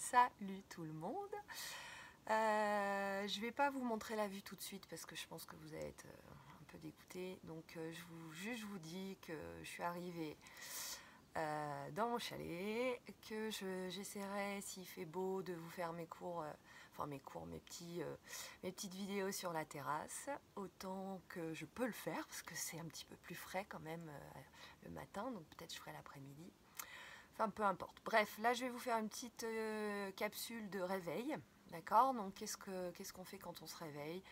Salut tout le monde. Je vais pas vous montrer la vue tout de suite parce que je pense que vous allez être un peu dégoûtés. Donc je vous dis que je suis arrivée dans mon chalet, que j'essaierai, s'il fait beau, de vous faire mes cours, mes petites vidéos sur la terrasse, autant que je peux le faire, parce que c'est un petit peu plus frais quand même le matin, donc peut-être je ferai l'après-midi. Enfin, peu importe. Bref, là, je vais vous faire une petite capsule de réveil. D'accord? Donc, qu'est-ce qu'on fait quand on se réveille?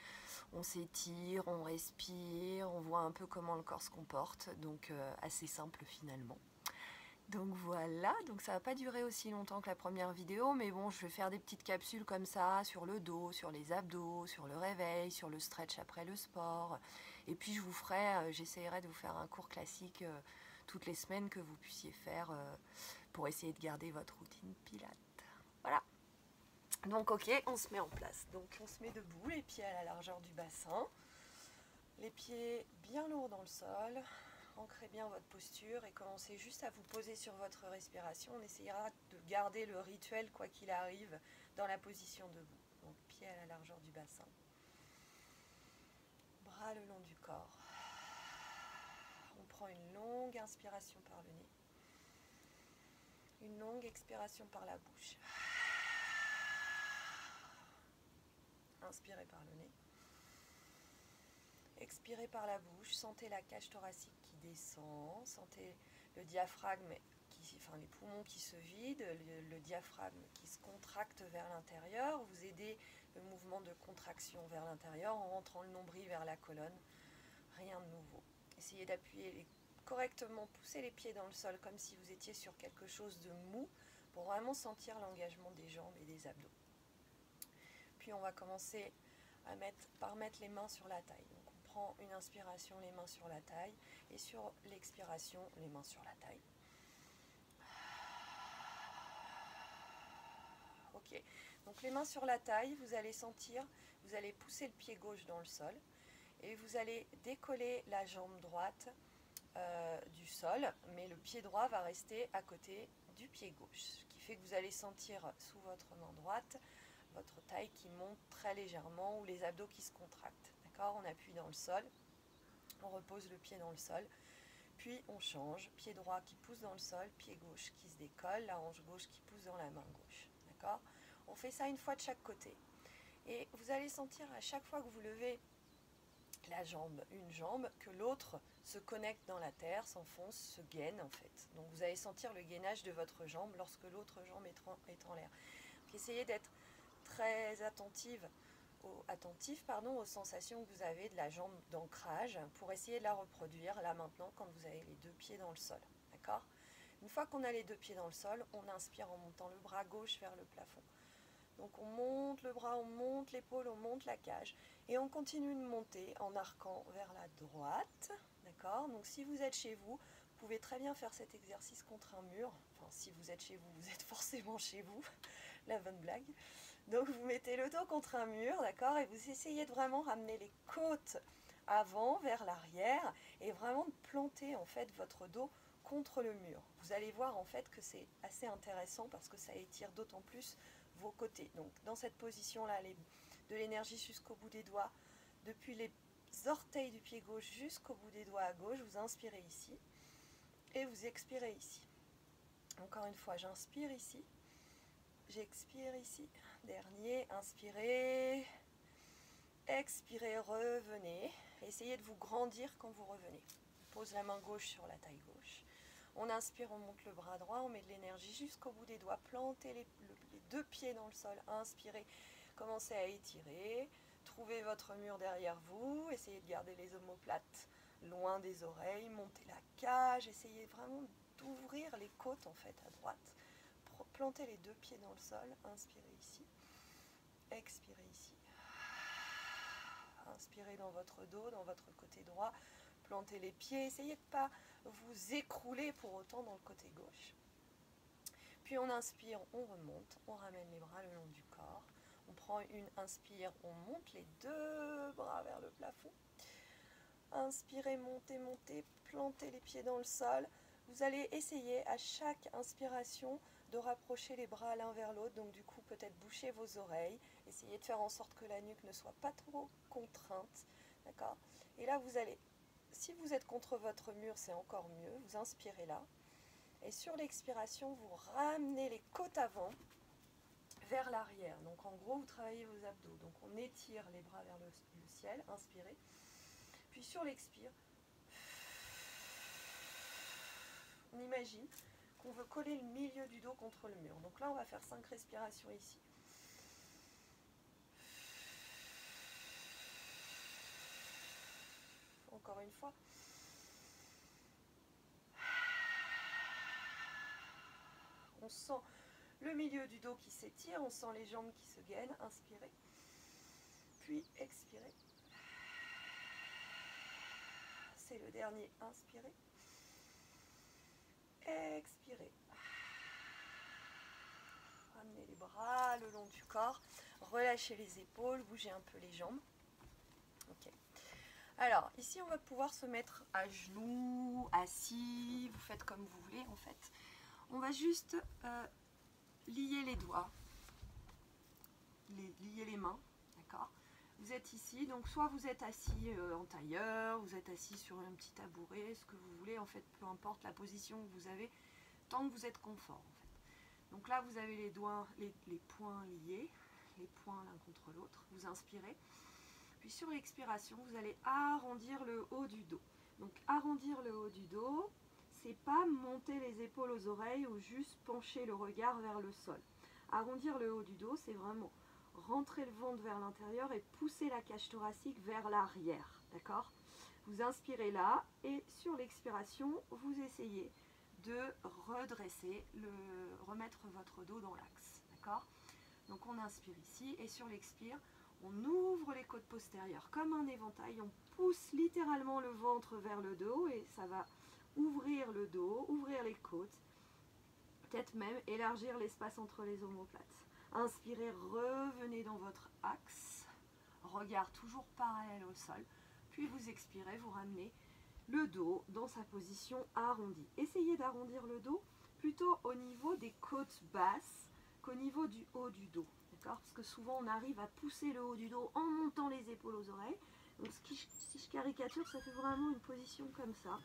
On s'étire, on respire, on voit un peu comment le corps se comporte. Donc, assez simple finalement. Donc voilà, donc ça va pas durer aussi longtemps que la première vidéo, mais bon, je vais faire des petites capsules comme ça, sur le dos, sur les abdos, sur le réveil, sur le stretch après le sport. Et puis je vous ferai, j'essaierai de vous faire un cours classique toutes les semaines que vous puissiez faire pour essayer de garder votre routine Pilates. Voilà. Donc ok, on se met en place. Donc on se met debout, les pieds à la largeur du bassin, les pieds bien lourds dans le sol. Ancrez bien votre posture et commencez juste à vous poser sur votre respiration. On essayera de garder le rituel quoi qu'il arrive dans la position debout. Donc pieds à la largeur du bassin. Bras le long du corps. On prend une longue inspiration par le nez. Une longue expiration par la bouche. Inspirez par le nez. Expirez par la bouche. Sentez la cage thoracique qui descend. Sentez le diaphragme, les poumons qui se vident, le diaphragme qui se contracte vers l'intérieur. Vous aidez le mouvement de contraction vers l'intérieur en rentrant le nombril vers la colonne. Rien de nouveau. Essayez d'appuyer correctement, pousser les pieds dans le sol comme si vous étiez sur quelque chose de mou pour vraiment sentir l'engagement des jambes et des abdos. Puis on va commencer par mettre les mains sur la taille. Donc on prend une inspiration, les mains sur la taille, et sur l'expiration, les mains sur la taille. Ok, donc les mains sur la taille, vous allez sentir, vous allez pousser le pied gauche dans le sol, et vous allez décoller la jambe droite du sol, mais le pied droit va rester à côté du pied gauche, ce qui fait que vous allez sentir sous votre main droite votre taille qui monte très légèrement ou les abdos qui se contractent. D'accord? On appuie dans le sol, on repose le pied dans le sol, puis on change, pied droit qui pousse dans le sol, pied gauche qui se décolle, la hanche gauche qui pousse dans la main gauche. D'accord? On fait ça une fois de chaque côté. Et vous allez sentir à chaque fois que vous levez une jambe, que l'autre se connecte dans la terre, s'enfonce, se gaine en fait. Donc vous allez sentir le gainage de votre jambe lorsque l'autre jambe est en l'air. Essayez d'être très attentif aux sensations que vous avez de la jambe d'ancrage pour essayer de la reproduire là maintenant quand vous avez les deux pieds dans le sol. D'accord? Une fois qu'on a les deux pieds dans le sol, on inspire en montant le bras gauche vers le plafond. Donc on monte le bras, on monte l'épaule, on monte la cage et on continue de monter en arquant vers la droite. D'accord? Donc si vous êtes chez vous, vous pouvez très bien faire cet exercice contre un mur. Enfin, si vous êtes chez vous, vous êtes forcément chez vous. La bonne blague. Donc vous mettez le dos contre un mur, d'accord? Et vous essayez de vraiment ramener les côtes avant, vers l'arrière et vraiment de planter en fait votre dos contre le mur. Vous allez voir en fait que c'est assez intéressant parce que ça étire d'autant plus vos côtés. Donc dans cette position-là, de l'énergie jusqu'au bout des doigts, depuis les orteils du pied gauche jusqu'au bout des doigts à gauche, vous inspirez ici et vous expirez ici. Encore une fois, j'inspire ici, j'expire ici. Dernier, inspirez, expirez, revenez. Essayez de vous grandir quand vous revenez. Pose la main gauche sur la taille gauche. On inspire, on monte le bras droit, on met de l'énergie jusqu'au bout des doigts, plantez les deux pieds dans le sol, inspirez, commencez à étirer, trouvez votre mur derrière vous, essayez de garder les omoplates loin des oreilles, montez la cage, essayez vraiment d'ouvrir les côtes en fait à droite, plantez les deux pieds dans le sol, inspirez ici, expirez ici. Inspirez dans votre dos, dans votre côté droit, plantez les pieds, essayez de ne pas vous écrouler pour autant dans le côté gauche. Puis on inspire, on remonte, on ramène les bras le long du corps. On prend une inspire, on monte les deux bras vers le plafond. Inspirez, montez, montez, plantez les pieds dans le sol. Vous allez essayer à chaque inspiration de rapprocher les bras l'un vers l'autre, donc du coup peut-être boucher vos oreilles, essayez de faire en sorte que la nuque ne soit pas trop contrainte, d'accord? Et là vous allez, si vous êtes contre votre mur, c'est encore mieux, vous inspirez là, et sur l'expiration, vous ramenez les côtes avant vers l'arrière, donc en gros vous travaillez vos abdos, donc on étire les bras vers le ciel, inspirez, puis sur l'expire, on imagine qu'on veut coller le milieu du dos contre le mur. Donc là, on va faire 5 respirations ici. Encore une fois. On sent le milieu du dos qui s'étire, on sent les jambes qui se gainent. Inspirez. Puis expirez. C'est le dernier. Inspirez. Expirez. Ramenez les bras le long du corps. Relâchez les épaules, bougez un peu les jambes. Ok. Alors, ici, on va pouvoir se mettre à genoux, assis, vous faites comme vous voulez en fait. On va juste lier les doigts, lier les mains, d'accord? Vous êtes ici, donc soit vous êtes assis en tailleur, vous êtes assis sur un petit tabouret, ce que vous voulez, en fait, peu importe la position que vous avez, tant que vous êtes confort, en fait. Donc là, vous avez les doigts, les poings liés, les poings l'un contre l'autre, vous inspirez. Puis sur l'expiration, vous allez arrondir le haut du dos. Donc arrondir le haut du dos, c'est pas monter les épaules aux oreilles ou juste pencher le regard vers le sol. Arrondir le haut du dos, c'est vraiment rentrer le ventre vers l'intérieur et pousser la cage thoracique vers l'arrière. D'accord? Vous inspirez là et sur l'expiration, vous essayez de redresser, remettre votre dos dans l'axe. D'accord? Donc on inspire ici et sur l'expire, on ouvre les côtes postérieures comme un éventail, on pousse littéralement le ventre vers le dos et ça va ouvrir le dos, ouvrir les côtes, peut-être même élargir l'espace entre les omoplates. Inspirez, revenez dans votre axe, regard toujours parallèle au sol, puis vous expirez, vous ramenez le dos dans sa position arrondie. Essayez d'arrondir le dos plutôt au niveau des côtes basses qu'au niveau du haut du dos. Parce que souvent on arrive à pousser le haut du dos en montant les épaules aux oreilles. Donc si je caricature, ça fait vraiment une position comme ça.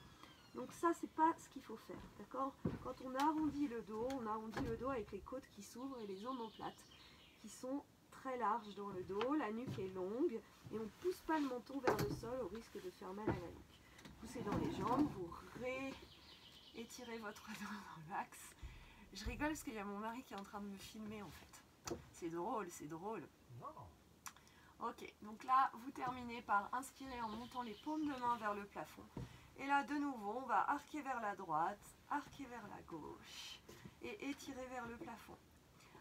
Donc ça, c'est pas ce qu'il faut faire, d'accord? Quand on arrondit le dos avec les côtes qui s'ouvrent et les omoplates qui sont très larges dans le dos, la nuque est longue et on ne pousse pas le menton vers le sol au risque de faire mal à la nuque. Poussez dans les jambes, vous étirez votre dos dans l'axe. Je rigole parce qu'il y a mon mari qui est en train de me filmer en fait. C'est drôle, c'est drôle. Non. Ok, donc là, vous terminez par inspirer en montant les paumes de main vers le plafond. Et là, de nouveau, on va arquer vers la droite, arquer vers la gauche et étirer vers le plafond.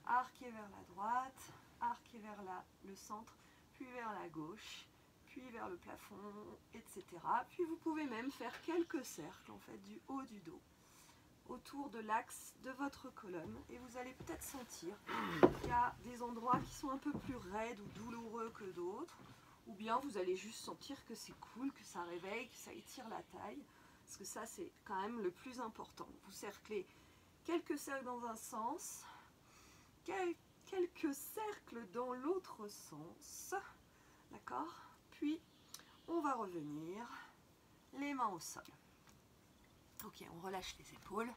Arquer vers la droite, arquer vers le centre, puis vers la gauche, puis vers le plafond, etc. Puis vous pouvez même faire quelques cercles en fait du haut du dos autour de l'axe de votre colonne et vous allez peut-être sentir qu'il y a des endroits qui sont un peu plus raides ou douloureux que d'autres, ou bien vous allez juste sentir que c'est cool, que ça réveille, que ça étire la taille, parce que ça c'est quand même le plus important. Vous cerclez quelques cercles dans un sens, quelques cercles dans l'autre sens, d'accord? Puis on va revenir les mains au sol. Ok, on relâche les épaules.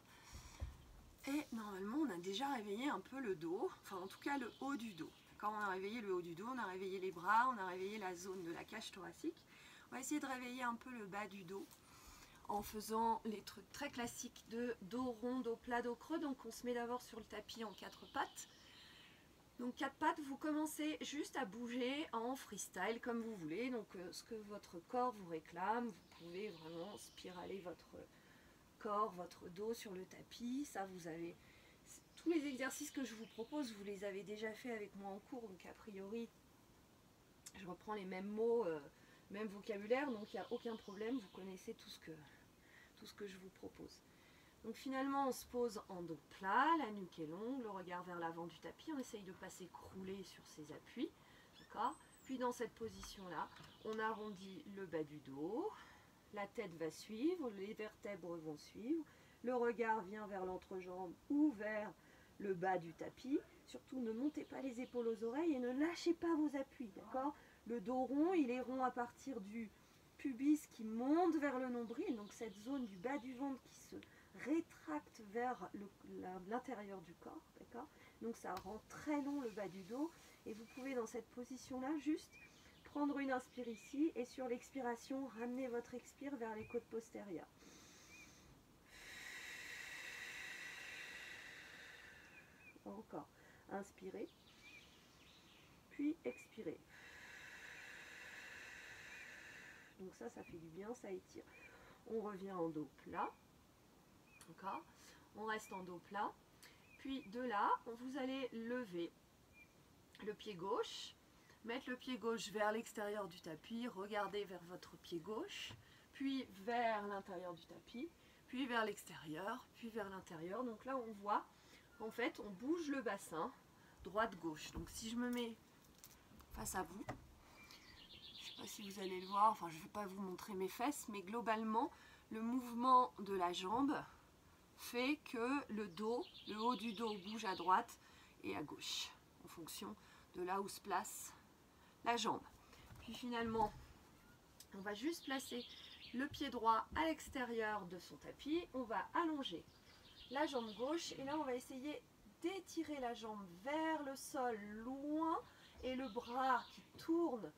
Et normalement, on a déjà réveillé un peu le dos, enfin en tout cas le haut du dos. Quand on a réveillé le haut du dos, on a réveillé les bras, on a réveillé la zone de la cage thoracique. On va essayer de réveiller un peu le bas du dos en faisant les trucs très classiques de dos rond, dos plat, dos creux. Donc on se met d'abord sur le tapis en 4 pattes. Donc 4 pattes, vous commencez juste à bouger en freestyle comme vous voulez. Donc ce que votre corps vous réclame, vous pouvez vraiment spiraler votre corps, votre dos sur le tapis. Ça, vous avez tous les exercices que je vous propose, vous les avez déjà fait avec moi en cours, donc a priori je reprends les mêmes mots, même vocabulaire, donc il n'y a aucun problème, vous connaissez tout ce que je vous propose. Donc finalement on se pose en dos plat, la nuque est longue, le regard vers l'avant du tapis, on essaye de ne pas s'écrouler sur ses appuis, d'accord? Puis dans cette position là, on arrondit le bas du dos, la tête va suivre, les vertèbres vont suivre, le regard vient vers l'entrejambe ou vers le bas du tapis. Surtout, ne montez pas les épaules aux oreilles et ne lâchez pas vos appuis, d'accord? Le dos rond, il est rond à partir du pubis qui monte vers le nombril, donc cette zone du bas du ventre qui se rétracte vers l'intérieur du corps, d'accord? Donc ça rend très long le bas du dos et vous pouvez dans cette position-là juste prendre une inspire ici et sur l'expiration, ramener votre expire vers les côtes postérieures. Encore. Inspirez, puis expirez. Donc ça fait du bien, ça étire. On revient en dos plat. D'accord? On reste en dos plat. Puis de là, vous allez lever le pied gauche, mettre le pied gauche vers l'extérieur du tapis, regardez vers votre pied gauche, puis vers l'intérieur du tapis, puis vers l'extérieur, puis vers l'intérieur. Donc là, on voit, en fait, on bouge le bassin droite-gauche. Donc si je me mets face à vous, je ne sais pas si vous allez le voir, enfin je ne vais pas vous montrer mes fesses, mais globalement, le mouvement de la jambe fait que le dos, le haut du dos bouge à droite et à gauche, en fonction de là où se place la jambe. Puis finalement, on va juste placer le pied droit à l'extérieur de son tapis, on va allonger la jambe gauche et là on va essayer d'étirer la jambe vers le sol loin et le bras qui tourne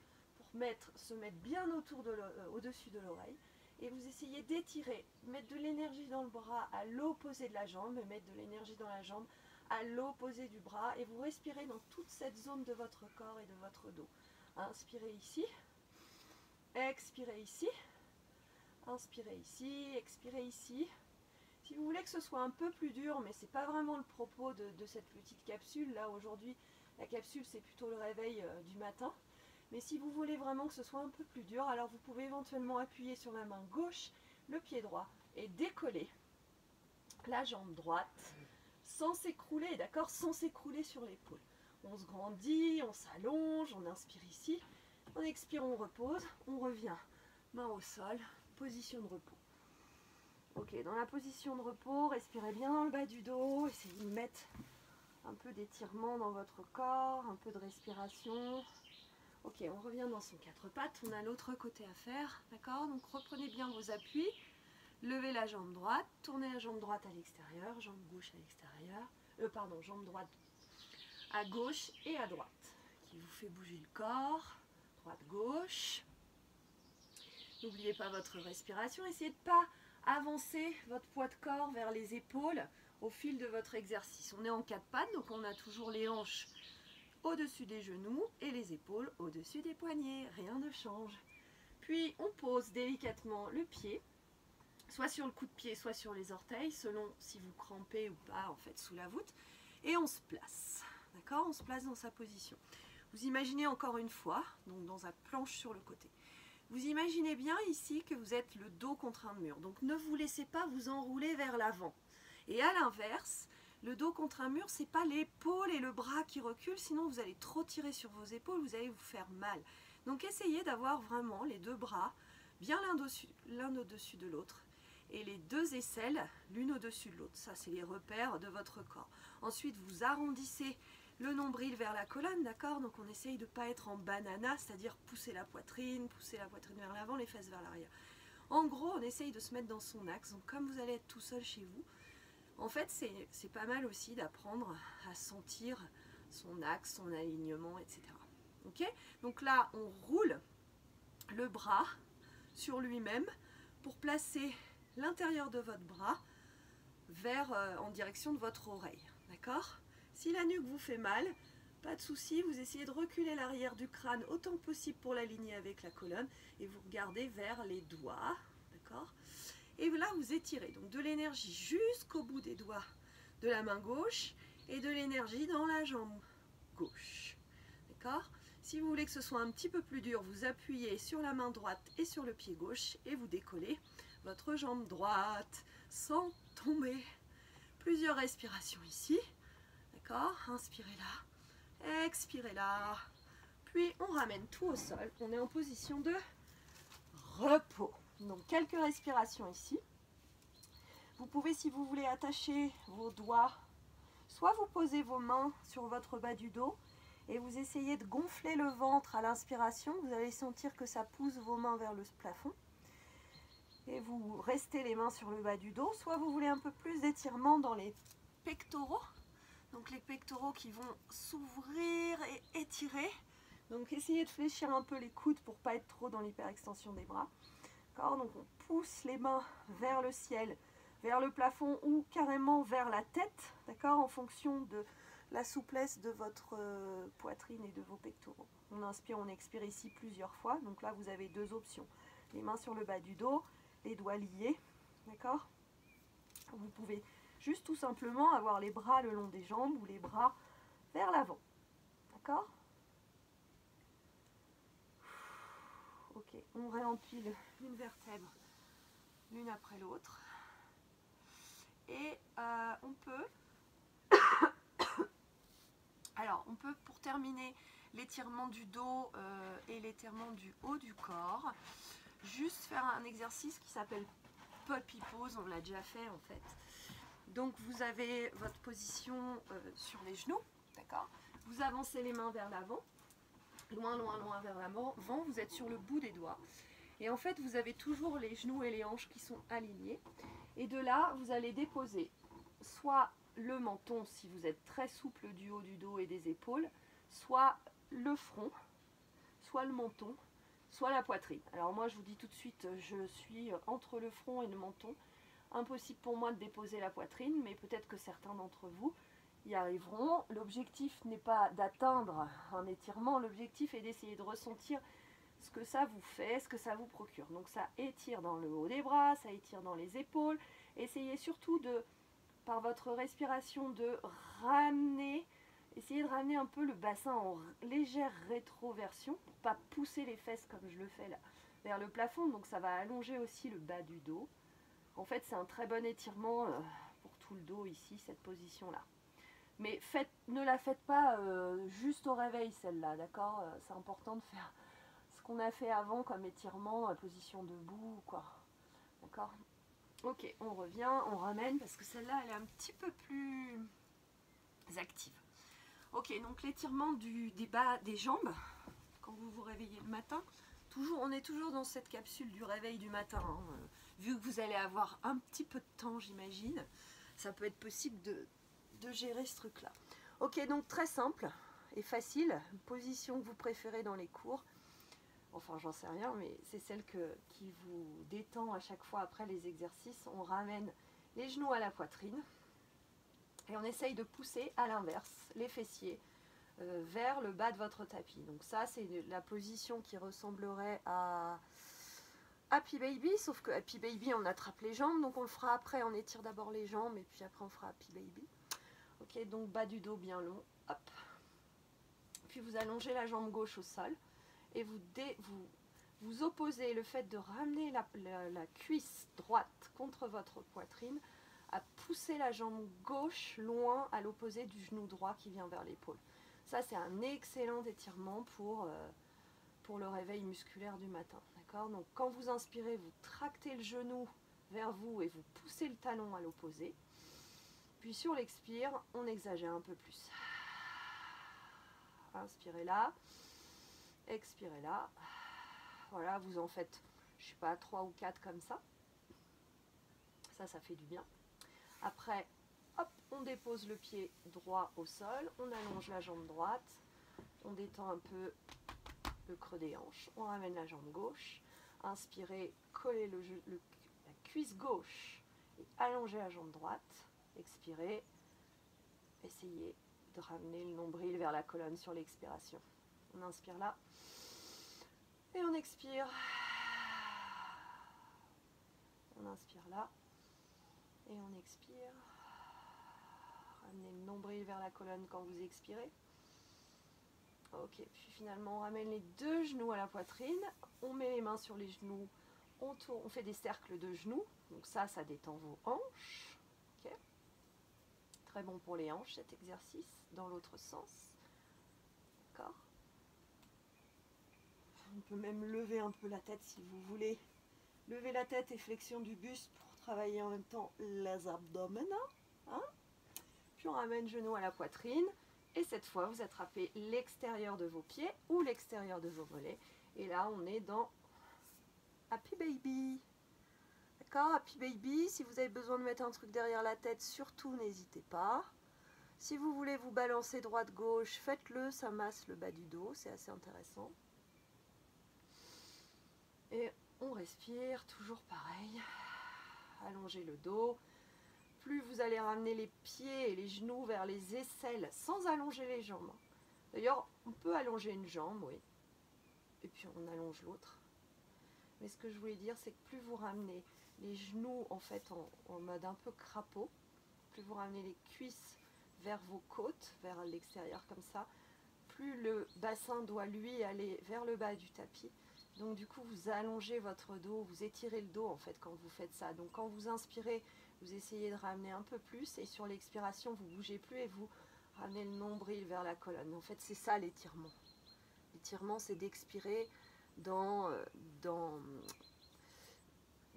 pour se mettre bien au-dessus de l'oreille. Et vous essayez d'étirer, mettre de l'énergie dans le bras à l'opposé de la jambe, et mettre de l'énergie dans la jambe à l'opposé du bras. Et vous respirez dans toute cette zone de votre corps et de votre dos. Inspirez ici, expirez ici, inspirez ici, expirez ici. Si vous voulez que ce soit un peu plus dur, mais ce n'est pas vraiment le propos de cette petite capsule. Là aujourd'hui, la capsule c'est plutôt le réveil du matin. Mais si vous voulez vraiment que ce soit un peu plus dur, alors vous pouvez éventuellement appuyer sur la main gauche, le pied droit et décoller la jambe droite sans s'écrouler, d'accord? Sans s'écrouler sur l'épaule. On se grandit, on s'allonge, on inspire ici, on expire, on repose, on revient, main au sol, position de repos. Ok, dans la position de repos, respirez bien dans le bas du dos, essayez de mettre un peu d'étirement dans votre corps, un peu de respiration. Ok, on revient dans son quatre pattes, on a l'autre côté à faire, d'accord? Donc reprenez bien vos appuis, levez la jambe droite, tournez la jambe droite à l'extérieur, jambe gauche à l'extérieur, jambe droite à gauche et à droite, qui vous fait bouger le corps, droite-gauche. N'oubliez pas votre respiration, essayez de ne pas avancer votre poids de corps vers les épaules au fil de votre exercice. On est en quatre pattes, donc on a toujours les hanches au-dessus des genoux et les épaules au-dessus des poignets, rien ne change. Puis on pose délicatement le pied, soit sur le coup de pied, soit sur les orteils, selon si vous crampez ou pas en fait sous la voûte, et on se place, d'accord? On se place dans sa position. Vous imaginez encore une fois, donc dans la planche sur le côté, vous imaginez bien ici que vous êtes le dos contre un mur, donc ne vous laissez pas vous enrouler vers l'avant. Et à l'inverse, le dos contre un mur, c'est pas l'épaule et le bras qui reculent, sinon vous allez trop tirer sur vos épaules, vous allez vous faire mal. Donc essayez d'avoir vraiment les deux bras bien l'un au-dessus de l'autre et les deux aisselles l'une au-dessus de l'autre. Ça, c'est les repères de votre corps. Ensuite, vous arrondissez le nombril vers la colonne, d'accord? Donc on essaye de ne pas être en banana, c'est-à-dire pousser la poitrine vers l'avant, les fesses vers l'arrière. En gros, on essaye de se mettre dans son axe. Donc comme vous allez être tout seul chez vous, en fait, c'est pas mal aussi d'apprendre à sentir son axe, son alignement, etc. Ok? Donc là, on roule le bras sur lui-même pour placer l'intérieur de votre bras en direction de votre oreille. D'accord? Si la nuque vous fait mal, pas de souci, vous essayez de reculer l'arrière du crâne autant que possible pour l'aligner avec la colonne et vous regardez vers les doigts. D'accord? Et là, vous étirez donc de l'énergie jusqu'au bout des doigts de la main gauche et de l'énergie dans la jambe gauche. D'accord? Si vous voulez que ce soit un petit peu plus dur, vous appuyez sur la main droite et sur le pied gauche et vous décollez votre jambe droite sans tomber. Plusieurs respirations ici. D'accord? Inspirez là, expirez là. Puis on ramène tout au sol. On est en position de repos. Donc quelques respirations ici. Vous pouvez, si vous voulez, attacher vos doigts soit vous posez vos mains sur votre bas du dos et vous essayez de gonfler le ventre à l'inspiration. Vous allez sentir que ça pousse vos mains vers le plafond. Et vous restez les mains sur le bas du dos. Soit vous voulez un peu plus d'étirement dans les pectoraux. Donc les pectoraux qui vont s'ouvrir et étirer. Donc essayez de fléchir un peu les coudes pour ne pas être trop dans l'hyperextension des bras. Donc on pousse les mains vers le ciel, vers le plafond ou carrément vers la tête, d'accord, en fonction de la souplesse de votre poitrine et de vos pectoraux. On inspire, on expire ici plusieurs fois. Donc là vous avez deux options. Les mains sur le bas du dos, les doigts liés, d'accord. Vous pouvez juste tout simplement avoir les bras le long des jambes ou les bras vers l'avant, d'accord. Ok, on réempile une vertèbre l'une après l'autre. Et on peut, alors on peut pour terminer l'étirement du dos et l'étirement du haut du corps, juste faire un exercice qui s'appelle puppy pose, on l'a déjà fait en fait. Donc vous avez votre position sur les genoux, d'accord. Vous avancez les mains vers l'avant, loin, loin, loin vers l'avant, vous êtes sur le bout des doigts. Et en fait, vous avez toujours les genoux et les hanches qui sont alignés. Et de là, vous allez déposer soit le menton, si vous êtes très souple du haut du dos et des épaules, soit le front, soit le menton, soit la poitrine. Alors moi, je vous dis tout de suite, je suis entre le front et le menton. Impossible pour moi de déposer la poitrine, mais peut-être que certains d'entre vous y arriveront. L'objectif n'est pas d'atteindre un étirement, l'objectif est d'essayer de ressentir ce que ça vous fait, ce que ça vous procure. Donc ça étire dans le haut des bras, ça étire dans les épaules. Essayez surtout de, par votre respiration, de ramener, essayez de ramener un peu le bassin en légère rétroversion, pour ne pas pousser les fesses comme je le fais là, vers le plafond. Donc ça va allonger aussi le bas du dos. En fait, c'est un très bon étirement pour tout le dos ici, cette position-là. Mais ne la faites pas juste au réveil, celle-là, d'accord. C'est important de faire ce qu'on a fait avant comme étirement, position debout, quoi. D'accord. Ok, on revient, on ramène, parce que celle-là, elle est un petit peu plus active. Ok, donc l'étirement des bas des jambes, quand vous vous réveillez le matin. On est toujours dans cette capsule du réveil du matin. Hein. Vu que vous allez avoir un petit peu de temps, j'imagine, ça peut être possible de gérer ce truc-là. Ok, donc très simple et facile. Position que vous préférez dans les cours. Enfin, j'en sais rien, mais c'est celle qui vous détend à chaque fois après les exercices. On ramène les genoux à la poitrine et on essaye de pousser à l'inverse les fessiers vers le bas de votre tapis. Donc ça, c'est la position qui ressemblerait à Happy Baby, sauf que Happy Baby, on attrape les jambes, donc on le fera après, on étire d'abord les jambes, et puis après on fera Happy Baby. Ok, donc bas du dos bien long, hop. Puis vous allongez la jambe gauche au sol, et vous opposez le fait de ramener la cuisse droite contre votre poitrine, à pousser la jambe gauche loin à l'opposé du genou droit qui vient vers l'épaule. Ça, c'est un excellent étirement pour le réveil musculaire du matin. D'accord. Donc, quand vous inspirez, vous tractez le genou vers vous et vous poussez le talon à l'opposé. Puis, sur l'expire, on exagère un peu plus. Inspirez là. Expirez là. Voilà, vous en faites, je sais pas, 3 ou 4 comme ça. Ça fait du bien. Après, hop, on dépose le pied droit au sol, on allonge la jambe droite, on détend un peu le creux des hanches, on ramène la jambe gauche, inspirez, collez la cuisse gauche et allongez la jambe droite, expirez, essayez de ramener le nombril vers la colonne sur l'expiration. On inspire là et on expire. On inspire là et on expire. Ramenez le nombril vers la colonne quand vous expirez. Ok, puis finalement on ramène les deux genoux à la poitrine, on met les mains sur les genoux, on tourne, on fait des cercles de genoux, donc ça détend vos hanches. Okay. Très bon pour les hanches cet exercice, dans l'autre sens. D'accord. On peut même lever un peu la tête si vous voulez. Lever la tête et flexion du buste pour travailler en même temps les abdominaux. Hein. Puis on ramène genou à la poitrine. Et cette fois, vous attrapez l'extérieur de vos pieds ou l'extérieur de vos mollets. Et là, on est dans Happy Baby. D'accord, Happy Baby. Si vous avez besoin de mettre un truc derrière la tête, surtout n'hésitez pas. Si vous voulez vous balancer droite-gauche, faites-le. Ça masse le bas du dos. C'est assez intéressant. Et on respire, toujours pareil. Allongez le dos. Plus vous allez ramener les pieds et les genoux vers les aisselles sans allonger les jambes. D'ailleurs, on peut allonger une jambe, oui. Et puis on allonge l'autre. Mais ce que je voulais dire, c'est que plus vous ramenez les genoux en fait en mode un peu crapaud, plus vous ramenez les cuisses vers vos côtes, vers l'extérieur comme ça, plus le bassin doit lui aller vers le bas du tapis. Donc du coup, vous allongez votre dos, vous étirez le dos en fait quand vous faites ça. Donc quand vous inspirez, vous essayez de ramener un peu plus et sur l'expiration, vous ne bougez plus et vous ramenez le nombril vers la colonne. En fait, c'est ça l'étirement. L'étirement, c'est d'expirer dans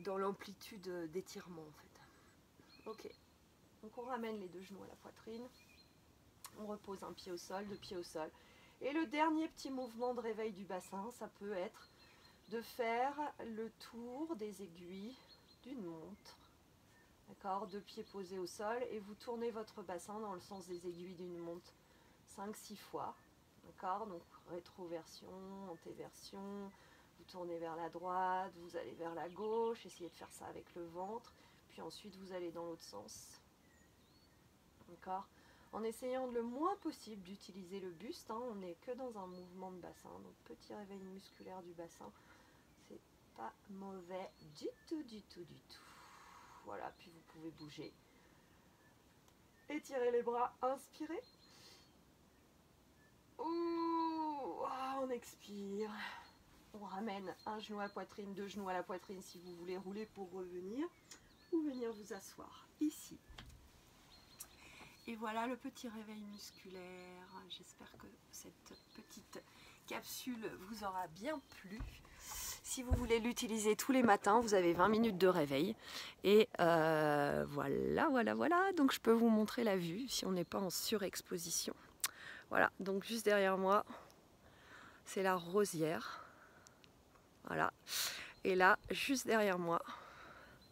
l'amplitude d'étirement en fait. Ok, donc on ramène les deux genoux à la poitrine. On repose un pied au sol, deux pieds au sol. Et le dernier petit mouvement de réveil du bassin, ça peut être de faire le tour des aiguilles d'une montre. D'accord, deux pieds posés au sol et vous tournez votre bassin dans le sens des aiguilles d'une montre 5-6 fois. D'accord, donc rétroversion, antéversion, vous tournez vers la droite, vous allez vers la gauche, essayez de faire ça avec le ventre, puis ensuite vous allez dans l'autre sens. D'accord, en essayant le moins possible d'utiliser le buste, hein, on n'est que dans un mouvement de bassin, donc petit réveil musculaire du bassin, c'est pas mauvais du tout, du tout, du tout. Voilà, puis vous pouvez bouger. Étirez les bras, inspirez. Ouh, on expire. On ramène un genou à la poitrine, deux genoux à la poitrine si vous voulez rouler pour revenir. Ou venir vous asseoir ici. Et voilà le petit réveil musculaire. J'espère que cette petite capsule vous aura bien plu. Si vous voulez l'utiliser tous les matins, vous avez 20 minutes de réveil. Et voilà. Donc je peux vous montrer la vue si on n'est pas en surexposition. Voilà, donc juste derrière moi, c'est la rosière. Voilà. Et là, juste derrière moi,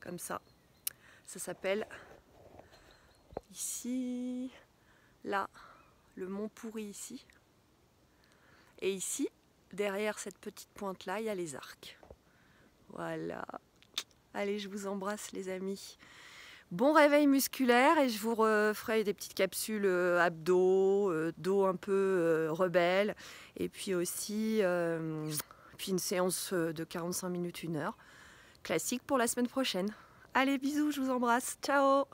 comme ça s'appelle ici, là, le Mont Pourri ici. Et ici, derrière cette petite pointe-là, il y a les arcs. Voilà. Allez, je vous embrasse les amis. Bon réveil musculaire et je vous referai des petites capsules abdos, dos un peu rebelle. Et puis aussi puis une séance de 45 minutes, 1 heure. Classique pour la semaine prochaine. Allez, bisous, je vous embrasse. Ciao!